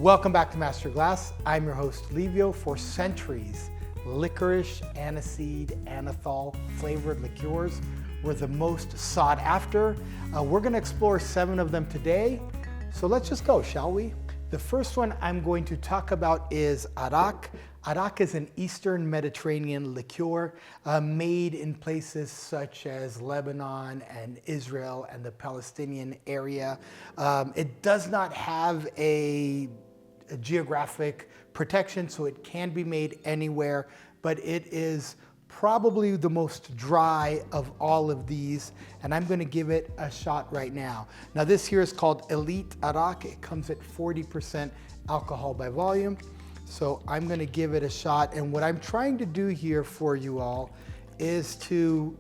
Welcome back to Master Glass. I'm your host, Livio. For centuries, licorice, aniseed, anethol flavored liqueurs were the most sought after. We're going to explore 7 of them today. So let's just go, shall we? The first one I'm going to talk about is arak. Arak is an Eastern Mediterranean liqueur made in places such as Lebanon and Israel and the Palestinian area. It does not have a geographic protection, so it can be made anywhere, but it is probably the most dry of all of these, and I'm going to give it a shot right now. Now this here is called Elite Arak. It comes at 40% alcohol by volume, so I'm going to give it a shot. And what I'm trying to do here for you all is to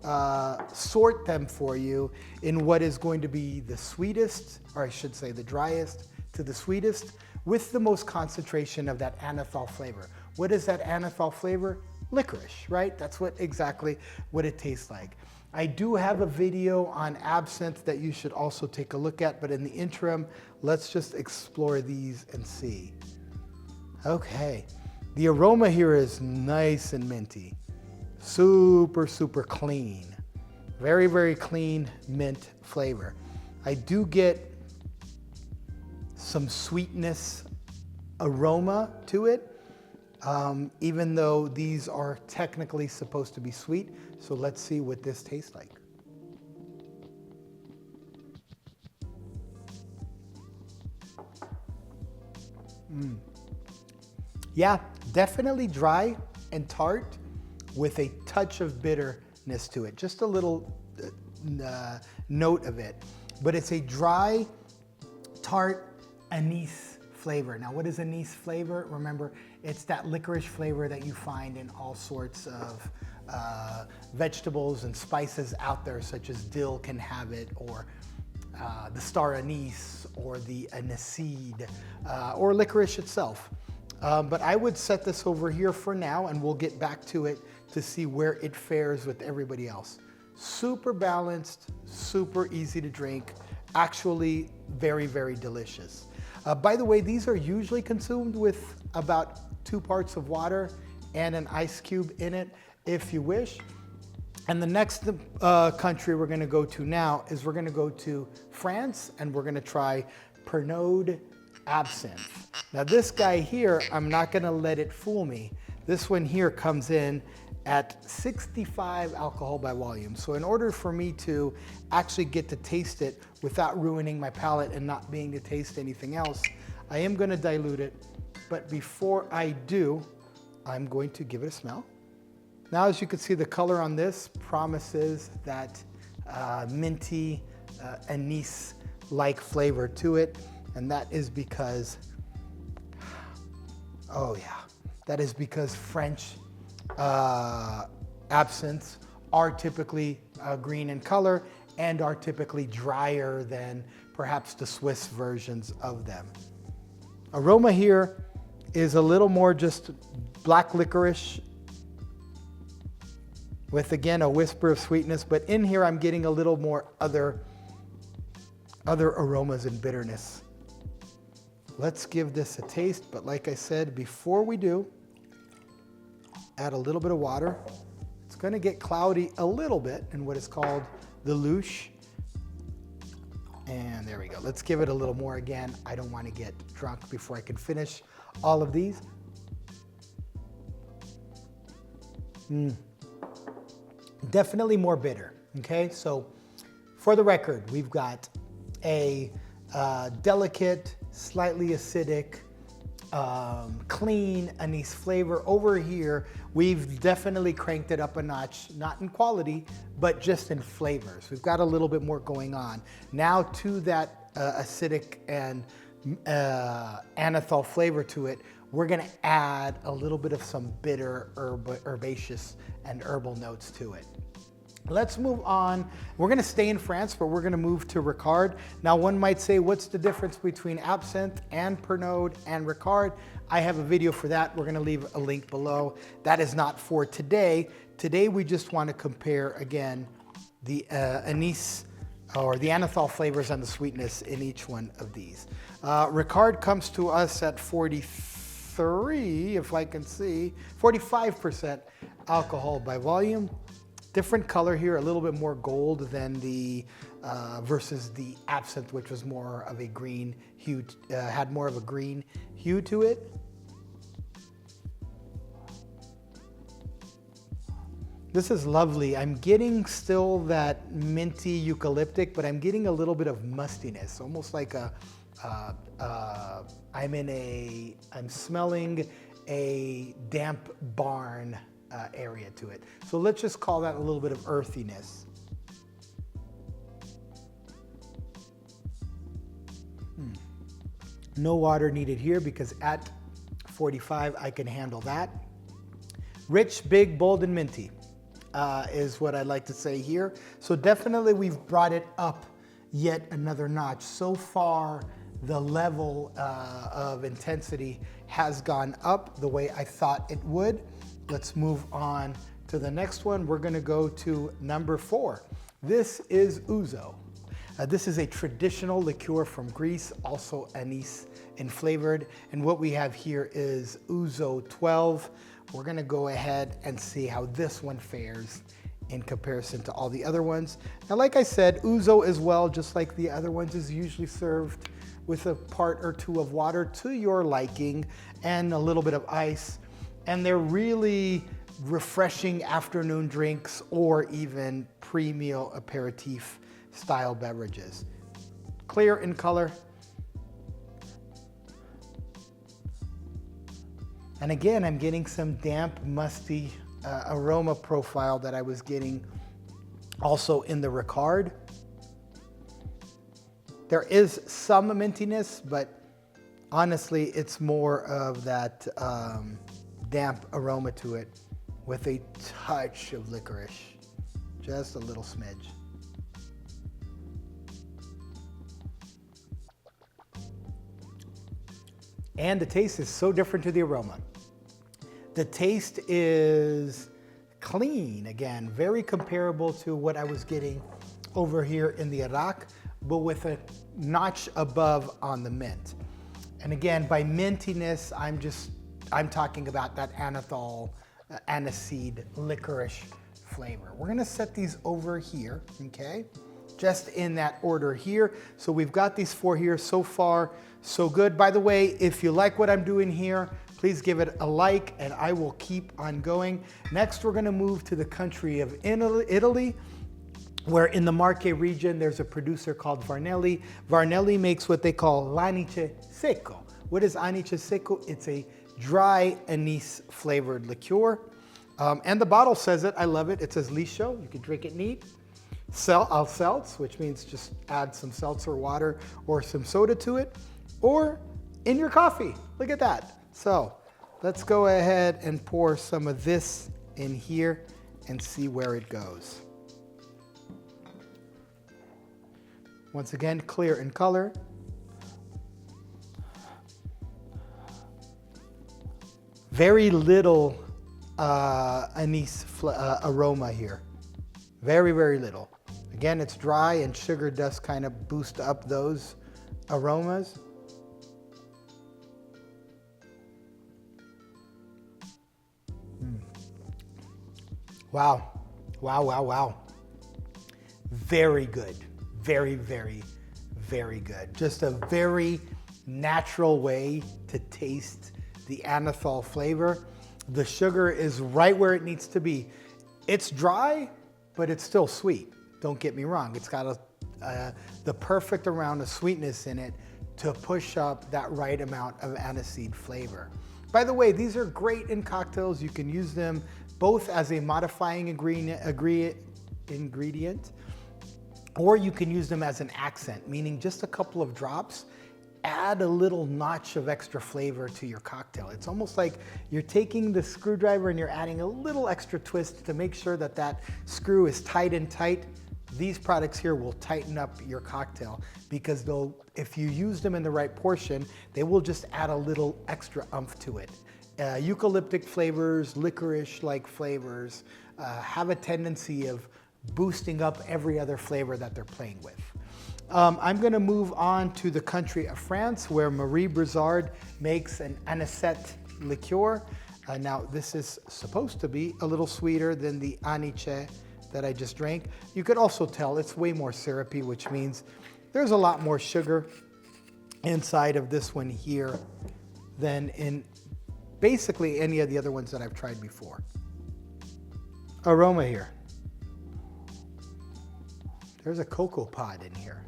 sort them for you in what is going to be the sweetest, or I should say the driest to the sweetest, with the most concentration of that anethol flavor. What is that anethol flavor? Licorice, right? That's exactly what it tastes like. I do have a video on absinthe that you should also take a look at, but in the interim, let's just explore these and see. Okay, the aroma here is nice and minty. Super, super clean. Very, very clean mint flavor. I do get some sweetness aroma to it, even though these are technically supposed to be sweet. So let's see what this tastes like. Yeah, definitely dry and tart with a touch of bitterness to it. Just a little note of it. But it's a dry, tart anise flavor. Now, what is anise flavor? Remember, it's that licorice flavor that you find in all sorts of vegetables and spices out there, such as dill can have it, or the star anise, or the aniseed, or licorice itself. But I would set this over here for now, and we'll get back to it to see where it fares with everybody else. Super balanced, super easy to drink, actually very, very delicious. By the way, these are usually consumed with about 2 parts of water and an ice cube in it, if you wish. And the next country we're going to go to now is we're going to go to France, and we're going to try Pernod absinthe. Now this guy here, I'm not going to let it fool me. This one here comes in at 65 alcohol by volume. So in order for me to actually get to taste it without ruining my palate and not being to taste anything else, I am going to dilute it. But before I do, I'm going to give it a smell. Now, as you can see, the color on this promises that minty, anise-like flavor to it. And that is because, oh yeah, that is because French absinthes are typically green in color and are typically drier than perhaps the Swiss versions of them. Aroma here is a little more just black licorice with, again, a whisper of sweetness, but in here I'm getting a little more other aromas and bitterness. Let's give this a taste, but like I said, before we do, add a little bit of water. It's going to get cloudy a little bit in what is called the louche. And there we go. Let's give it a little more again. I don't want to get drunk before I can finish all of these. Definitely more bitter. Okay, so for the record, we've got a delicate, slightly acidic, clean anise flavor. Over here, we've definitely cranked it up a notch, not in quality, but just in flavors. We've got a little bit more going on. Now to that acidic and anethol flavor to it, we're gonna add a little bit of some bitter, herbaceous, and herbal notes to it. Let's move on. We're going to stay in France, but we're going to move to Ricard. Now, one might say, what's the difference between absinthe and Pernod and Ricard? I have a video for that. We're going to leave a link below. That is not for today. Today, we just want to compare, again, the anise or the anethol flavors and the sweetness in each one of these. Ricard comes to us at 43, if I can see, 45% alcohol by volume. Different color here, a little bit more gold than the versus the absinthe, which was more of a green hue, had more of a green hue to it. This is lovely. I'm getting still that minty eucalyptic, but I'm getting a little bit of mustiness, almost like I'm smelling a damp barn area to it. So let's just call that a little bit of earthiness. No water needed here because at 45 I can handle that. Rich, big, bold, and minty is what I'd like to say here. So definitely we've brought it up yet another notch. So far the level of intensity has gone up the way I thought it would. Let's move on to the next one. We're gonna go to number 4. This is ouzo. This is a traditional liqueur from Greece, also anise flavored. And what we have here is ouzo 12. We're gonna go ahead and see how this one fares in comparison to all the other ones. Now, like I said, ouzo as well, just like the other ones, is usually served with a part or two of water to your liking and a little bit of ice. And they're really refreshing afternoon drinks or even pre-meal aperitif style beverages. Clear in color. And again, I'm getting some damp, musty aroma profile that I was getting also in the Ricard. There is some mintiness, but honestly, it's more of that damp aroma to it with a touch of licorice, just a little smidge. And the taste is so different to the aroma. The taste is clean, again, very comparable to what I was getting over here in the Iraq, but with a notch above on the mint. And again, by mintiness, I'm talking about that anethol, aniseed, licorice flavor. We're gonna set these over here, okay? Just in that order here. So we've got these 4 here. So far, so good. By the way, if you like what I'm doing here, please give it a like and I will keep on going. Next, we're gonna move to the country of Italy, where in the Marche region, there's a producer called Varnelli. Varnelli makes what they call laniche secco. What is laniche secco? It's a dry anise flavored liqueur. And the bottle says it, I love it. It says liscio, you can drink it neat. Seltz, which means just add some seltzer water or some soda to it, or in your coffee. Look at that. So let's go ahead and pour some of this in here and see where it goes. Once again, clear in color. Very little anise aroma here. Very, very little. Again, it's dry and sugar does kind of boost up those aromas. Wow, wow, wow, wow. Very good. Very, very, very good. Just a very natural way to taste the anethol flavor. The sugar is right where it needs to be. It's dry, but it's still sweet. Don't get me wrong. It's got the perfect amount of sweetness in it to push up that right amount of aniseed flavor. By the way, these are great in cocktails. You can use them both as a modifying ingredient, or you can use them as an accent, meaning just a couple of drops, add a little notch of extra flavor to your cocktail. It's almost like you're taking the screwdriver and you're adding a little extra twist to make sure that that screw is tight and tight. These products here will tighten up your cocktail because if you use them in the right portion, they will just add a little extra oomph to it. Eucalyptic flavors, licorice-like flavors have a tendency of boosting up every other flavor that they're playing with. I'm gonna move on to the country of France, where Marie Brizard makes an anisette liqueur. Now, this is supposed to be a little sweeter than the Anise that I just drank. You could also tell it's way more syrupy, which means there's a lot more sugar inside of this one here than in basically any of the other ones that I've tried before. Aroma here. There's a cocoa pod in here.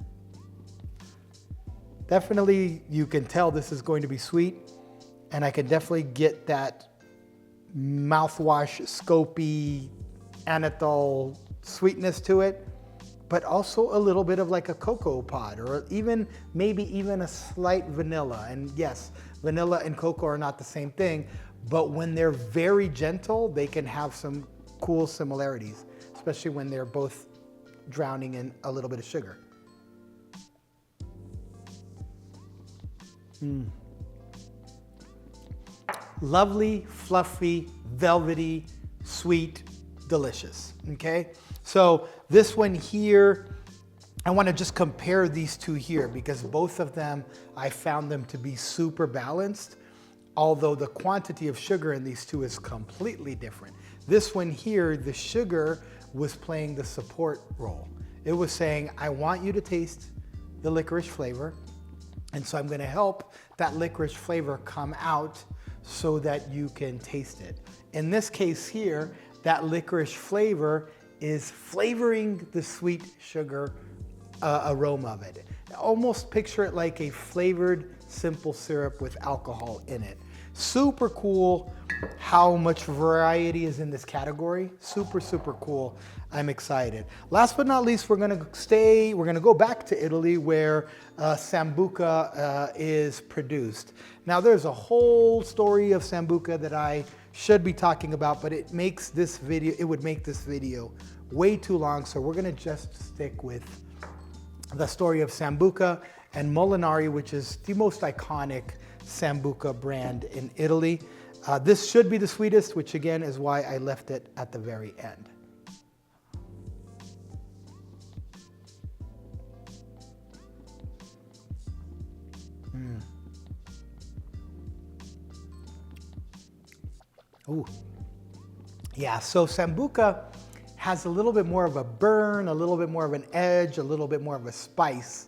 Definitely, you can tell this is going to be sweet, and I can definitely get that mouthwash, scopy, anethol sweetness to it, but also a little bit of like a cocoa pod, or even maybe even a slight vanilla. And yes, vanilla and cocoa are not the same thing, but when they're very gentle, they can have some cool similarities, especially when they're both drowning in a little bit of sugar. Lovely, fluffy, velvety, sweet, delicious, okay? So this one here, I wanna just compare these two here because both of them, I found them to be super balanced, although the quantity of sugar in these two is completely different. This one here, the sugar was playing the support role. It was saying, I want you to taste the licorice flavor, and so I'm gonna help that licorice flavor come out so that you can taste it. In this case here, that licorice flavor is flavoring the sweet sugar aroma of it. Almost picture it like a flavored simple syrup with alcohol in it. Super cool how much variety is in this category. Super, super cool. I'm excited. Last but not least, we're gonna go back to Italy where Sambuca is produced. Now there's a whole story of Sambuca that I should be talking about, but it would make this video way too long, so we're gonna just stick with the story of Sambuca and Molinari, which is the most iconic Sambuca brand in Italy. This should be the sweetest, which again is why I left it at the very end. Ooh. Yeah, so Sambuca has a little bit more of a burn, a little bit more of an edge, a little bit more of a spice.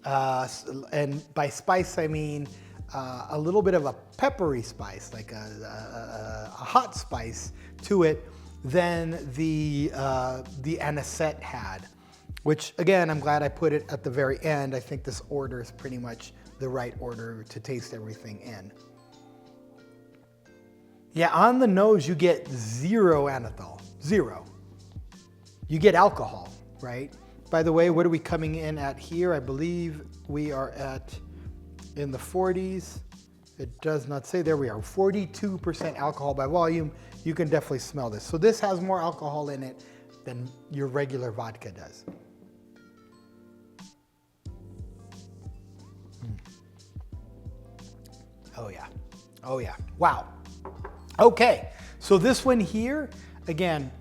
And by spice, I mean a little bit of a peppery spice, like a hot spice to it than the anisette had, which again, I'm glad I put it at the very end. I think this order is pretty much the right order to taste everything in. Yeah, on the nose, you get zero anethol, zero. You get alcohol, right? By the way, what are we coming in at here? I believe we are at, in the 40s. It does not say, there we are, 42% alcohol by volume. You can definitely smell this. So this has more alcohol in it than your regular vodka does. Oh yeah, oh yeah, wow. Okay, so this one here, again,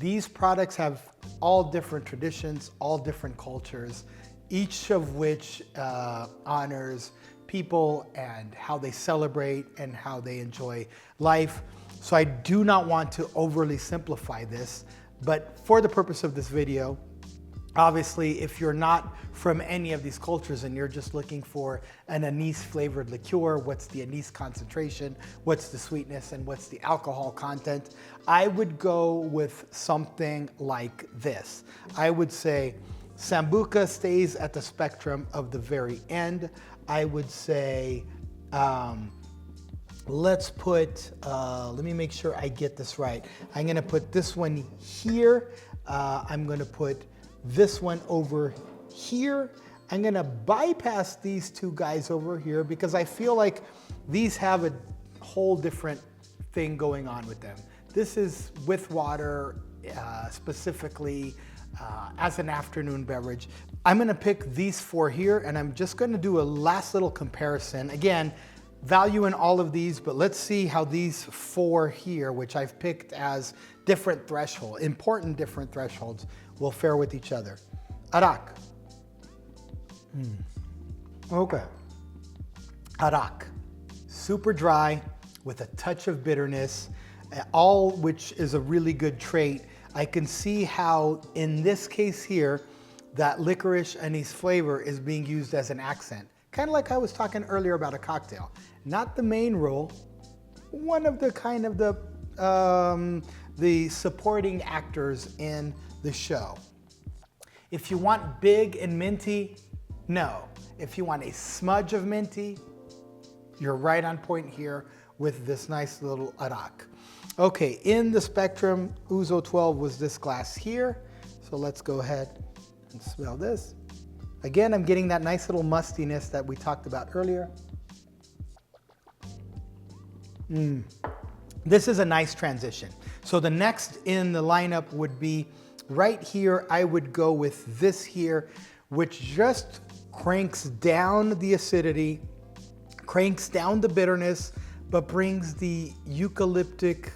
these products have all different traditions, all different cultures, each of which honors people and how they celebrate and how they enjoy life. So I do not want to overly simplify this, but for the purpose of this video, obviously, if you're not from any of these cultures and you're just looking for an anise flavored liqueur, what's the anise concentration, what's the sweetness, and what's the alcohol content, I would go with something like this. I would say Sambuca stays at the spectrum of the very end. I would say, let's put, let me make sure I get this right. I'm gonna put this one here. I'm gonna put this one over here. I'm gonna bypass these two guys over here because I feel like these have a whole different thing going on with them. This is with water, specifically as an afternoon beverage. I'm gonna pick these four here and I'm just gonna do a last little comparison. Again, value in all of these, but let's see how these four here, which I've picked as different thresholds, important different thresholds, will fare with each other. Arak. Okay. Arak. Super dry with a touch of bitterness, all which is a really good trait. I can see how in this case here, that licorice anise flavor is being used as an accent. Kind of like I was talking earlier about a cocktail. Not the main role, one of the kind of the supporting actors in the show. If you want big and minty, no. If you want a smudge of minty, you're right on point here with this nice little arak. Okay, in the spectrum, Ouzo 12 was this glass here. So let's go ahead and smell this. Again, I'm getting that nice little mustiness that we talked about earlier. This is a nice transition. So the next in the lineup would be right here. I would go with this here, which just cranks down the acidity, cranks down the bitterness, but brings the eucalyptic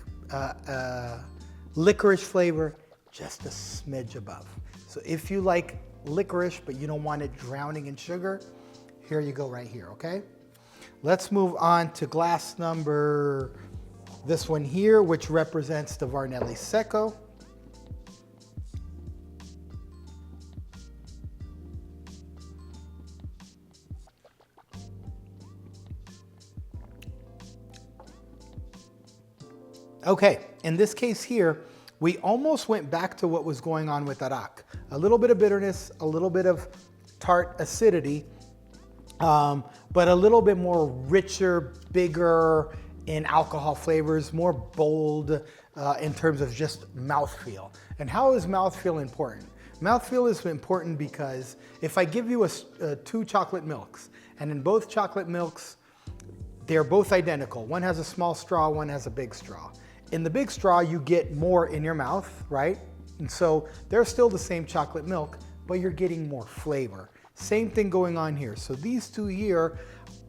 licorice flavor just a smidge above. So if you like licorice, but you don't want it drowning in sugar, here you go right here, okay? Let's move on to glass number, this one here, which represents the Varnelli Secco. Okay, in this case here, we almost went back to what was going on with arak. A little bit of bitterness, a little bit of tart acidity, but a little bit more richer, bigger in alcohol flavors, more bold in terms of just mouthfeel. And how is mouthfeel important? Mouthfeel is important because if I give you two chocolate milks, and in both chocolate milks, they're both identical. One has a small straw, one has a big straw. In the big straw, you get more in your mouth, right? And so they're still the same chocolate milk, but you're getting more flavor. Same thing going on here. So these two here,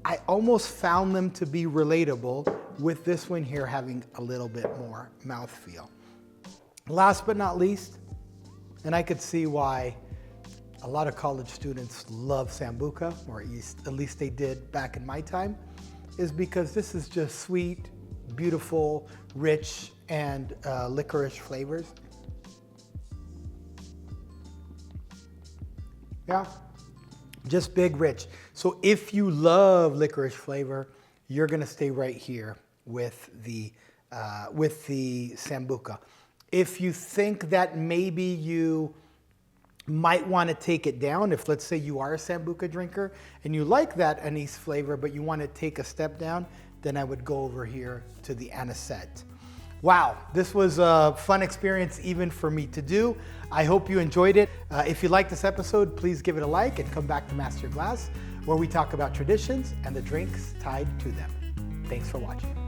I almost found them to be relatable with this one here having a little bit more mouthfeel. Last but not least, and I could see why a lot of college students love Sambuca, or at least they did back in my time, is because this is just sweet, beautiful, rich, and licorice flavors. Yeah, just big, rich. So if you love licorice flavor, you're gonna stay right here with the Sambuca. If you think that maybe you might want to take it down, if let's say you are a Sambuca drinker and you like that anise flavor, but you want to take a step down, then I would go over here to the anisette. Wow, this was a fun experience even for me to do. I hope you enjoyed it. If you liked this episode, please give it a like and come back to Master Your Glass, where we talk about traditions and the drinks tied to them. Thanks for watching.